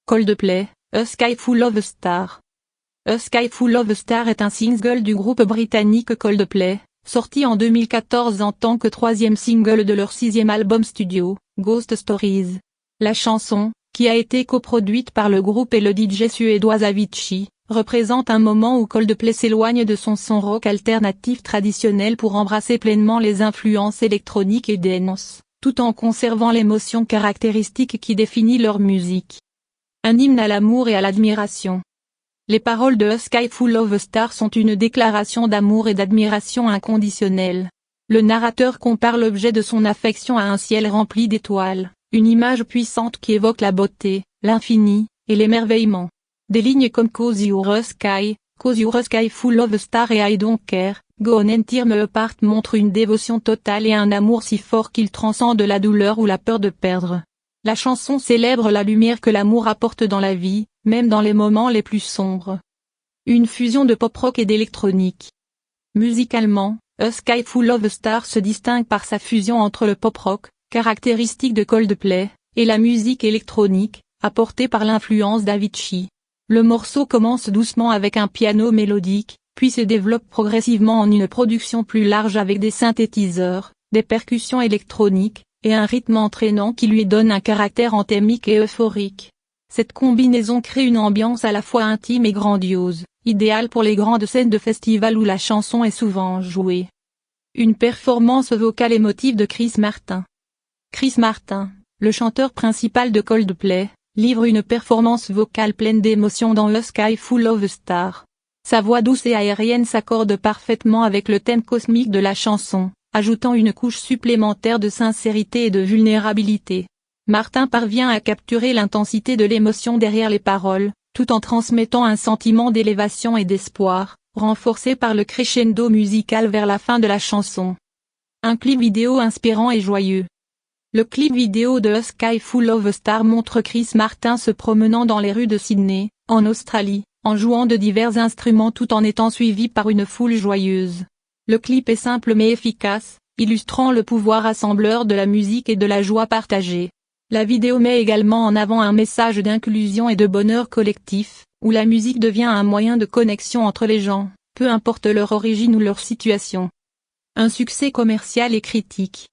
Coldplay, A Sky Full of Stars. A Sky Full of Stars est un single du groupe britannique Coldplay, sorti en 2014 en tant que troisième single de leur sixième album studio, Ghost Stories. La chanson, qui a été coproduite par le groupe et le DJ suédois Avicii, représente un moment où Coldplay s'éloigne de son son rock alternatif traditionnel pour embrasser pleinement les influences électroniques et dance, tout en conservant l'émotion caractéristique qui définit leur musique. Un hymne à l'amour et à l'admiration. Les paroles de A Sky Full of Stars sont une déclaration d'amour et d'admiration inconditionnelle. Le narrateur compare l'objet de son affection à un ciel rempli d'étoiles, une image puissante qui évoque la beauté, l'infini, et l'émerveillement. Des lignes comme Cause You're a Sky Full of Stars et I Don't Care, Go On and Tear Me Apart montrent une dévotion totale et un amour si fort qu'il transcende la douleur ou la peur de perdre. La chanson célèbre la lumière que l'amour apporte dans la vie, même dans les moments les plus sombres. Une fusion de pop-rock et d'électronique. Musicalement, A Sky Full of Stars se distingue par sa fusion entre le pop-rock, caractéristique de Coldplay, et la musique électronique, apportée par l'influence d'Avicii. Le morceau commence doucement avec un piano mélodique, puis se développe progressivement en une production plus large avec des synthétiseurs, des percussions électroniques, et un rythme entraînant qui lui donne un caractère anthémique et euphorique. Cette combinaison crée une ambiance à la fois intime et grandiose, idéale pour les grandes scènes de festival où la chanson est souvent jouée. Une performance vocale émotive de Chris Martin. Chris Martin, le chanteur principal de Coldplay, livre une performance vocale pleine d'émotion dans A Sky Full of Stars. Sa voix douce et aérienne s'accorde parfaitement avec le thème cosmique de la chanson, ajoutant une couche supplémentaire de sincérité et de vulnérabilité. Martin parvient à capturer l'intensité de l'émotion derrière les paroles, tout en transmettant un sentiment d'élévation et d'espoir, renforcé par le crescendo musical vers la fin de la chanson. Un clip vidéo inspirant et joyeux. Le clip vidéo de A Sky Full of Stars montre Chris Martin se promenant dans les rues de Sydney, en Australie, en jouant de divers instruments tout en étant suivi par une foule joyeuse. Le clip est simple mais efficace, illustrant le pouvoir rassembleur de la musique et de la joie partagée. La vidéo met également en avant un message d'inclusion et de bonheur collectif, où la musique devient un moyen de connexion entre les gens, peu importe leur origine ou leur situation. Un succès commercial et critique.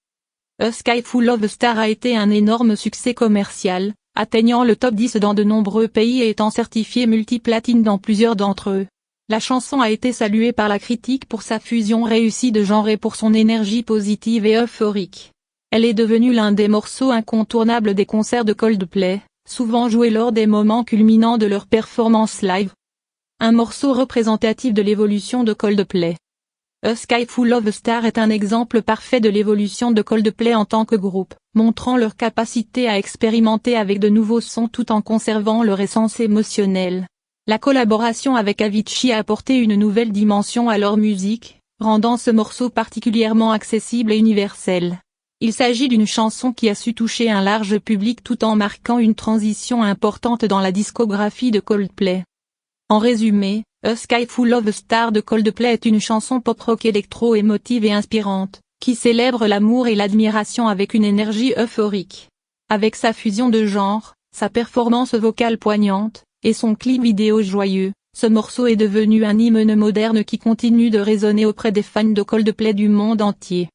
A Sky Full of Stars a été un énorme succès commercial, atteignant le top 10 dans de nombreux pays et étant certifié multiplatine dans plusieurs d'entre eux. La chanson a été saluée par la critique pour sa fusion réussie de genres et pour son énergie positive et euphorique. Elle est devenue l'un des morceaux incontournables des concerts de Coldplay, souvent joués lors des moments culminants de leur performance live. Un morceau représentatif de l'évolution de Coldplay. A Sky Full of Stars est un exemple parfait de l'évolution de Coldplay en tant que groupe, montrant leur capacité à expérimenter avec de nouveaux sons tout en conservant leur essence émotionnelle. La collaboration avec Avicii a apporté une nouvelle dimension à leur musique, rendant ce morceau particulièrement accessible et universel. Il s'agit d'une chanson qui a su toucher un large public tout en marquant une transition importante dans la discographie de Coldplay. En résumé, A Sky Full of Stars de Coldplay est une chanson pop-rock électro-émotive et inspirante, qui célèbre l'amour et l'admiration avec une énergie euphorique. Avec sa fusion de genres, sa performance vocale poignante, et son clip vidéo joyeux, ce morceau est devenu un hymne moderne qui continue de résonner auprès des fans de Coldplay du monde entier.